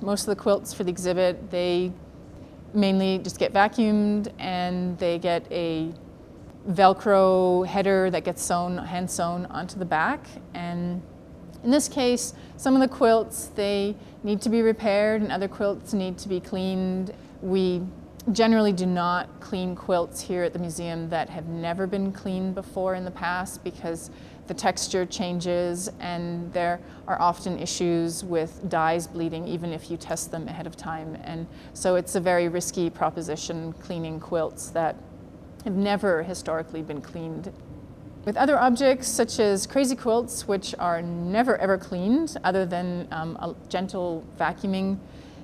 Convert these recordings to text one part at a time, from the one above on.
Most of the quilts for the exhibit, they mainly just get vacuumed and they get a Velcro header that gets hand sewn onto the back. And in this case, some of the quilts, they need to be repaired and other quilts need to be cleaned. We generally do not clean quilts here at the museum that have never been cleaned before in the past because the texture changes and there are often issues with dyes bleeding even if you test them ahead of time. And so it's a very risky proposition cleaning quilts that have never historically been cleaned. With other objects such as crazy quilts, which are never ever cleaned other than a gentle vacuuming,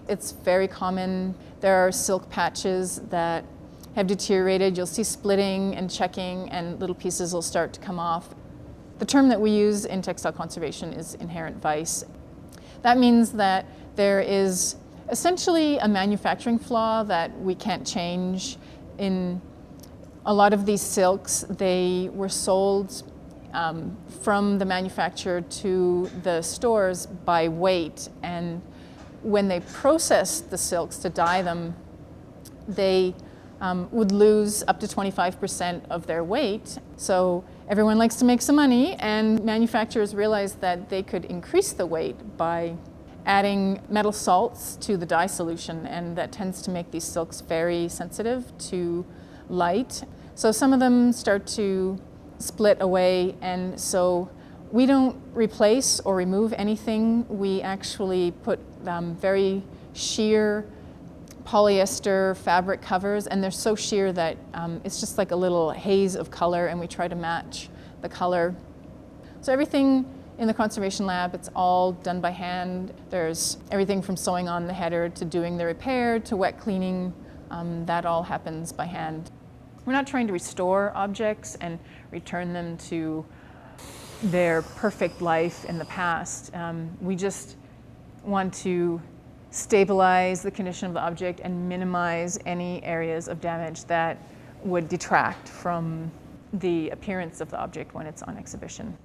it's very common. There are silk patches that have deteriorated. You'll see splitting and checking and little pieces will start to come off. The term that we use in textile conservation is inherent vice. That means that there is essentially a manufacturing flaw that we can't change. In a lot of these silks, they were sold from the manufacturer to the stores by weight, and when they processed the silks to dye them, they would lose up to 25% of their weight. So everyone likes to make some money, and manufacturers realized that they could increase the weight by adding metal salts to the dye solution, and that tends to make these silks very sensitive to light. So some of them start to split away, and so we don't replace or remove anything. We actually put very sheer polyester fabric covers, and they're so sheer that it's just like a little haze of color, and we try to match the color. So everything in the conservation lab, it's all done by hand. There's everything from sewing on the header to doing the repair to wet cleaning. That all happens by hand. We're not trying to restore objects and return them to their perfect life in the past. We just want to stabilize the condition of the object and minimize any areas of damage that would detract from the appearance of the object when it's on exhibition.